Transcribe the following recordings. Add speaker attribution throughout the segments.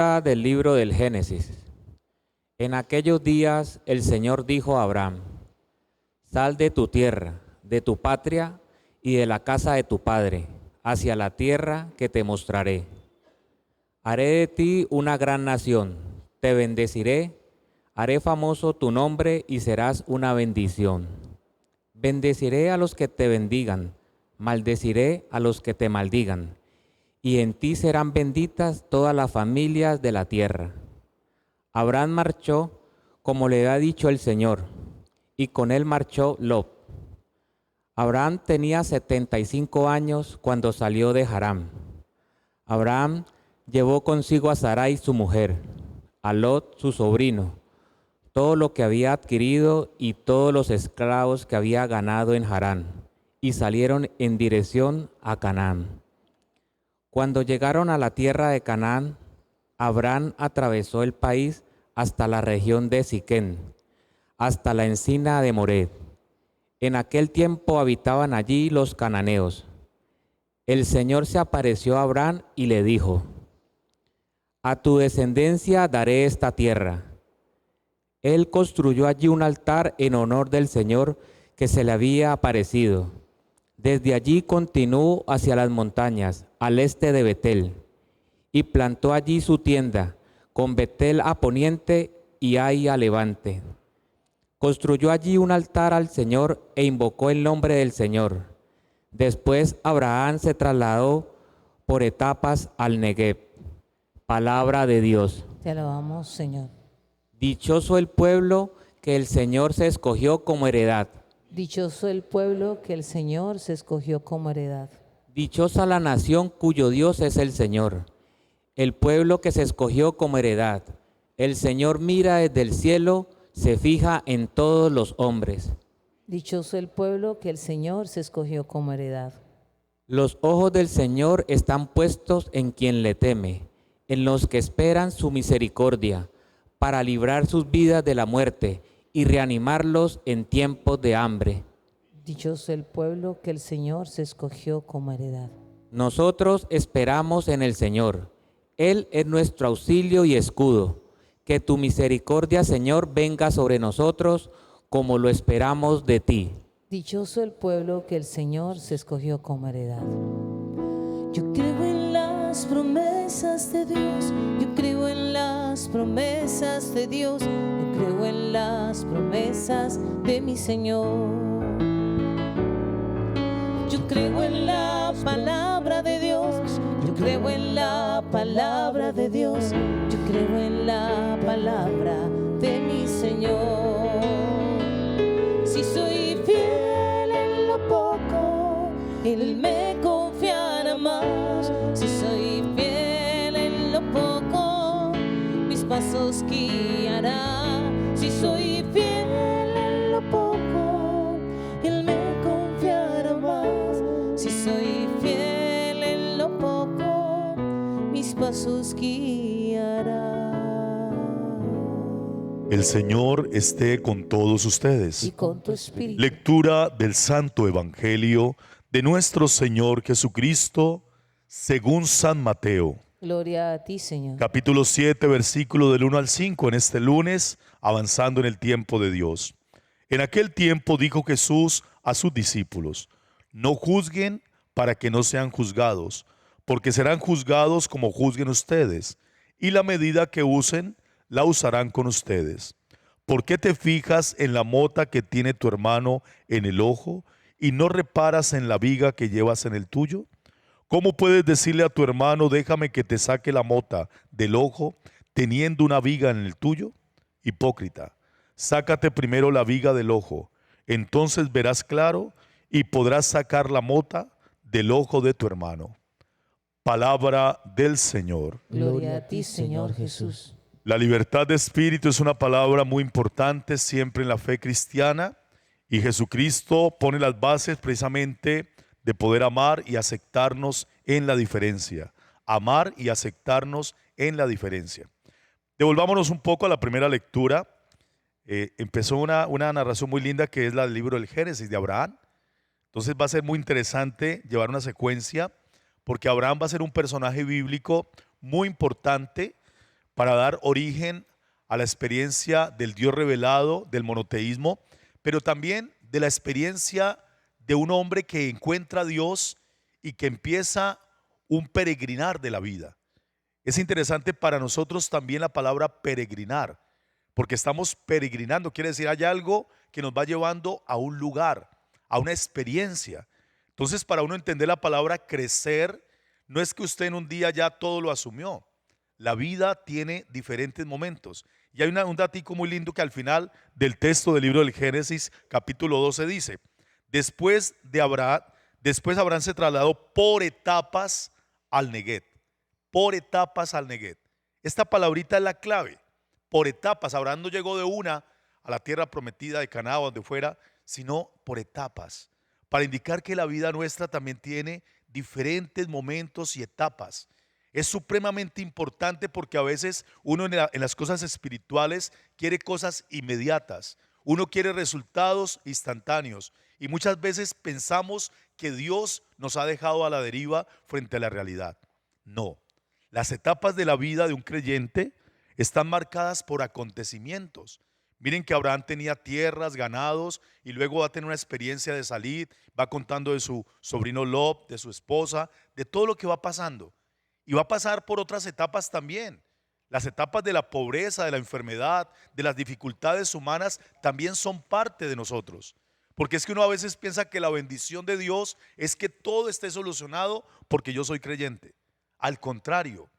Speaker 1: Del libro del Génesis. En aquellos días el Señor dijo a Abraham: Sal de tu tierra, de tu patria y de la casa de tu padre, hacia la tierra que te mostraré. Haré de ti una gran nación, te bendeciré, haré famoso tu nombre y serás una bendición. Bendeciré a los que te bendigan, maldeciré a los que te maldigan, y en ti serán benditas todas las familias de la tierra. Abraham marchó como le había dicho el Señor, y con él marchó Lot. Abraham tenía 75 años cuando salió de Harán. Abraham llevó consigo a Sarai su mujer, a Lot su sobrino, todo lo que había adquirido y todos los esclavos que había ganado en Harán, y salieron en dirección a Canaán. Cuando llegaron a la tierra de Canaán, Abraham atravesó el país hasta la región de Siquén, hasta la encina de Moré. En aquel tiempo habitaban allí los cananeos. El Señor se apareció a Abraham y le dijo: A tu descendencia daré esta tierra. Él construyó allí un altar en honor del Señor que se le había aparecido. Desde allí continuó hacia las montañas, al este de Betel, y plantó allí su tienda, con Betel a poniente y Ai a levante. Construyó allí un altar al Señor e invocó el nombre del Señor. Después Abraham se trasladó por etapas al Neguev. Palabra de Dios.
Speaker 2: Te alabamos, Señor.
Speaker 1: Dichoso el pueblo que el Señor se escogió como heredad.
Speaker 2: Dichoso el pueblo que el Señor se escogió como heredad.
Speaker 1: Dichosa la nación cuyo Dios es el Señor. El pueblo que se escogió como heredad. El Señor mira desde el cielo, se fija en todos los hombres.
Speaker 2: Dichoso el pueblo que el Señor se escogió como heredad.
Speaker 1: Los ojos del Señor están puestos en quien le teme, en los que esperan su misericordia, para librar sus vidas de la muerte y reanimarlos en tiempos de hambre.
Speaker 2: Dichoso el pueblo que el Señor se escogió como heredad.
Speaker 1: Nosotros esperamos en el Señor. Él es nuestro auxilio y escudo. Que tu misericordia, Señor, venga sobre nosotros como lo esperamos de ti.
Speaker 2: Dichoso el pueblo que el Señor se escogió como heredad. Yo creo en las promesas de Dios, yo creo en las promesas de Dios, yo creo en las promesas de mi Señor. Yo creo en la palabra de Dios, yo creo en la palabra de Dios, yo creo en la palabra de mi Señor. Si soy fiel en lo poco, Él me confiará más. Si soy fiel en lo poco, mis pasos guiará. Si soy fiel en lo poco, Él me confiará más. Si soy fiel en lo poco, mis pasos guiará.
Speaker 3: El Señor esté con todos ustedes.
Speaker 2: Y con tu espíritu.
Speaker 3: Lectura del Santo Evangelio de nuestro Señor Jesucristo según San Mateo.
Speaker 2: Gloria a ti, Señor.
Speaker 3: Capítulo 7, versículo del 1 al 5, en este lunes, avanzando en el tiempo de Dios. En aquel tiempo dijo Jesús a sus discípulos: No juzguen para que no sean juzgados, porque serán juzgados como juzguen ustedes, y la medida que usen, la usarán con ustedes. ¿Por qué te fijas en la mota que tiene tu hermano en el ojo y no reparas en la viga que llevas en el tuyo? ¿Cómo puedes decirle a tu hermano, déjame que te saque la mota del ojo, teniendo una viga en el tuyo? Hipócrita, sácate primero la viga del ojo, entonces verás claro y podrás sacar la mota del ojo de tu hermano. Palabra del Señor.
Speaker 2: Gloria a ti, Señor Jesús.
Speaker 3: La libertad de espíritu es una palabra muy importante siempre en la fe cristiana, y Jesucristo pone las bases precisamente de poder amar y aceptarnos en la diferencia. Amar y aceptarnos en la diferencia. Devolvámonos un poco a la primera lectura. Empezó una narración muy linda que es la del libro del Génesis de Abraham. Entonces va a ser muy interesante llevar una secuencia, porque Abraham va a ser un personaje bíblico muy importante, para dar origen a la experiencia del Dios revelado, del monoteísmo, pero también de la experiencia de un hombre que encuentra a Dios y que empieza un peregrinar de la vida. Es interesante para nosotros también la palabra peregrinar, porque estamos peregrinando, quiere decir hay algo que nos va llevando a un lugar, a una experiencia. Entonces, para uno entender la palabra crecer, no es que usted en un día ya todo lo asumió. La vida tiene diferentes momentos. Y hay un datico muy lindo que al final del texto del libro del Génesis, capítulo 12, dice: después Abraham se trasladó por etapas al Neguet. Por etapas al Neguet. Esta palabrita es la clave. Por etapas. Abraham no llegó de una a la tierra prometida de Canaán o donde fuera, sino por etapas. Para indicar que la vida nuestra también tiene diferentes momentos y etapas. Es supremamente importante porque a veces uno en las cosas espirituales quiere cosas inmediatas. Uno quiere resultados instantáneos y muchas veces pensamos que Dios nos ha dejado a la deriva frente a la realidad. No, las etapas de la vida de un creyente están marcadas por acontecimientos. Miren que Abraham tenía tierras, ganados, y luego va a tener una experiencia de salir, va contando de su sobrino Lot, de su esposa, de todo lo que va pasando. Y va a pasar por otras etapas también. Las etapas de la pobreza, de la enfermedad, de las dificultades humanas también son parte de nosotros. Porque es que uno a veces piensa que la bendición de Dios es que todo esté solucionado porque yo soy creyente. Al contrario,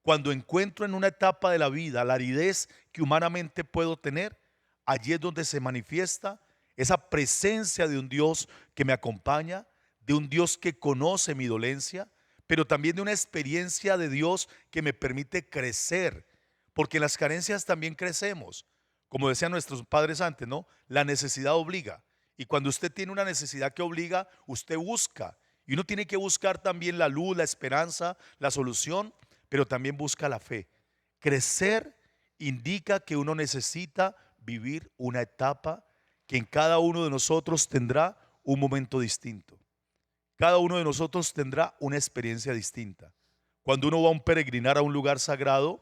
Speaker 3: cuando encuentro en una etapa de la vida la aridez que humanamente puedo tener, allí es donde se manifiesta esa presencia de un Dios que me acompaña, de un Dios que conoce mi dolencia, pero también de una experiencia de Dios que me permite crecer, porque en las carencias también crecemos. Como decían nuestros padres antes, ¿no? La necesidad obliga. Y cuando usted tiene una necesidad que obliga, usted busca. Y uno tiene que buscar también la luz, la esperanza, la solución, pero también busca la fe. Crecer indica que uno necesita vivir una etapa que en cada uno de nosotros tendrá un momento distinto. Cada uno de nosotros tendrá una experiencia distinta. Cuando uno va a un peregrinar a un lugar sagrado,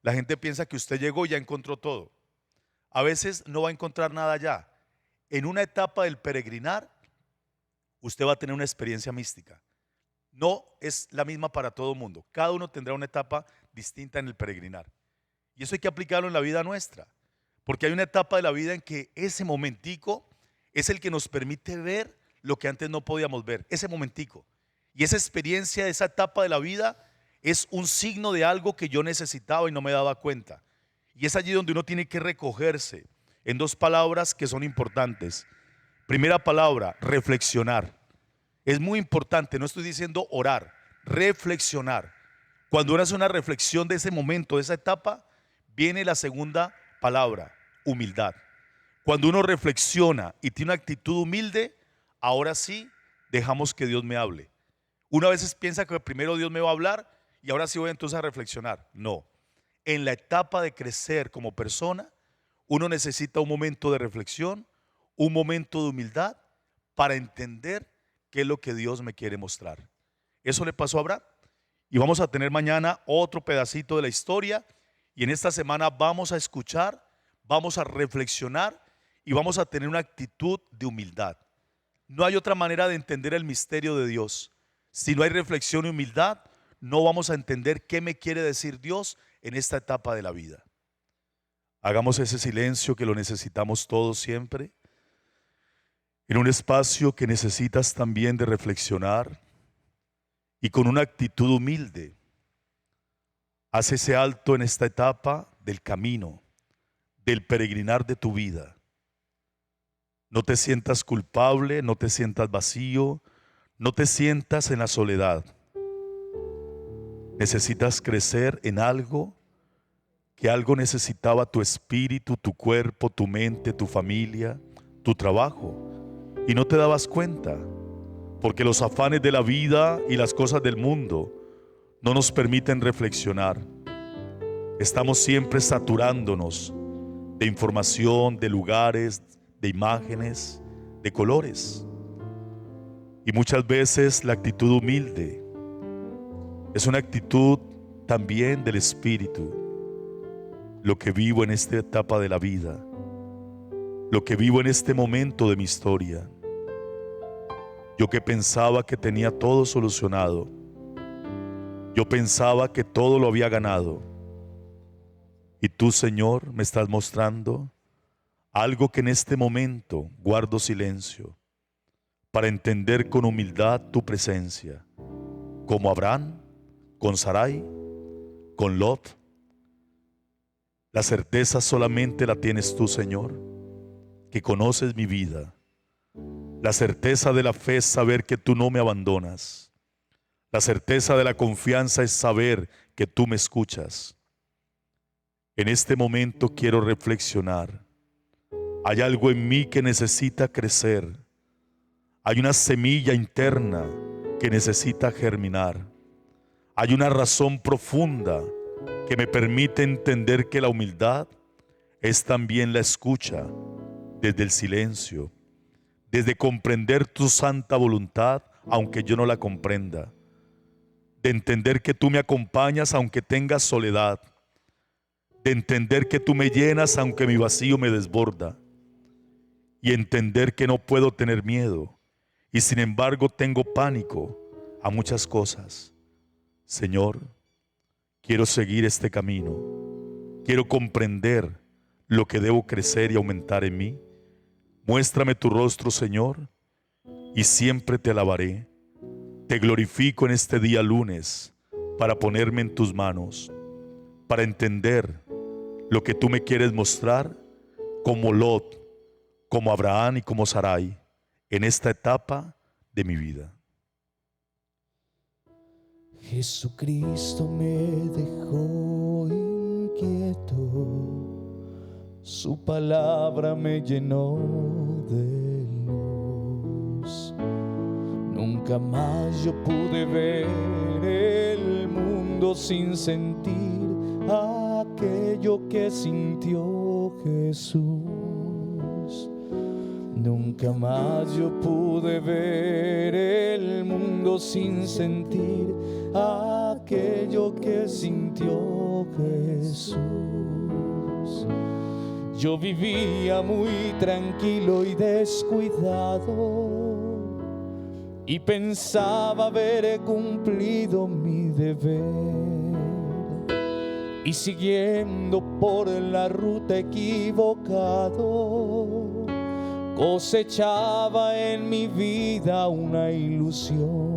Speaker 3: la gente piensa que usted llegó y ya encontró todo. A veces no va a encontrar nada allá. En una etapa del peregrinar, usted va a tener una experiencia mística. No es la misma para todo el mundo. Cada uno tendrá una etapa distinta en el peregrinar. Y eso hay que aplicarlo en la vida nuestra. Porque hay una etapa de la vida en que ese momentico es el que nos permite ver lo que antes no podíamos ver, ese momentico. Y esa experiencia, esa etapa de la vida es un signo de algo que yo necesitaba y no me daba cuenta. Y es allí donde uno tiene que recogerse en dos palabras que son importantes. Primera palabra, reflexionar. Es muy importante, no estoy diciendo orar, reflexionar. Cuando uno hace una reflexión de ese momento, de esa etapa, viene la segunda palabra, humildad. Cuando uno reflexiona y tiene una actitud humilde, ahora sí dejamos que Dios me hable. Uno a veces piensa que primero Dios me va a hablar y ahora sí voy entonces a reflexionar. No, en la etapa de crecer como persona, uno necesita un momento de reflexión, un momento de humildad para entender qué es lo que Dios me quiere mostrar. Eso le pasó a Abraham. Y vamos a tener mañana otro pedacito de la historia y en esta semana vamos a escuchar, vamos a reflexionar y vamos a tener una actitud de humildad. No hay otra manera de entender el misterio de Dios. Si no hay reflexión y humildad, no vamos a entender qué me quiere decir Dios en esta etapa de la vida. Hagamos ese silencio que lo necesitamos todos siempre. En un espacio que necesitas también de reflexionar y con una actitud humilde, haz ese alto en esta etapa del camino, del peregrinar de tu vida. No te sientas culpable, no te sientas vacío, no te sientas en la soledad. Necesitas crecer en algo, que algo necesitaba tu espíritu, tu cuerpo, tu mente, tu familia, tu trabajo. Y no te dabas cuenta, porque los afanes de la vida y las cosas del mundo no nos permiten reflexionar. Estamos siempre saturándonos de información, de lugares, de imágenes, de colores. Y muchas veces la actitud humilde es una actitud también del espíritu. lo que vivo en esta etapa de la vida, lo que vivo en este momento de mi historia. Yo que pensaba que tenía todo solucionado, yo pensaba que todo lo había ganado, y tú, Señor, me estás mostrando algo que en este momento guardo silencio para entender con humildad tu presencia, como Abraham, con Sarai, con Lot. La certeza solamente la tienes tú, Señor, que conoces mi vida. La certeza de la fe es saber que tú no me abandonas. La certeza de la confianza es saber que tú me escuchas. En este momento quiero reflexionar. Hay algo en mí que necesita crecer. Hay una semilla interna que necesita germinar. Hay una razón profunda que me permite entender que la humildad es también la escucha desde el silencio, desde comprender tu santa voluntad aunque yo no la comprenda, de entender que tú me acompañas aunque tengas soledad, de entender que tú me llenas aunque mi vacío me desborda, y entender que no puedo tener miedo y sin embargo tengo pánico a muchas cosas. Señor, quiero seguir este camino, quiero comprender lo que debo crecer y aumentar en mí. Muéstrame tu rostro, Señor, y siempre te alabaré. Te glorifico en este día lunes para ponerme en tus manos, para entender lo que tú me quieres mostrar como Lot, como Abraham y como Sarai en esta etapa de mi vida.
Speaker 4: Jesucristo me dejó inquieto, su palabra me llenó de luz. Nunca más yo pude ver el mundo sin sentir aquello que sintió Jesús. Nunca más yo pude ver el mundo sin sentir aquello que sintió Jesús. Yo vivía muy tranquilo y descuidado y pensaba haber cumplido mi deber, y siguiendo por la ruta equivocado cosechaba en mi vida una ilusión.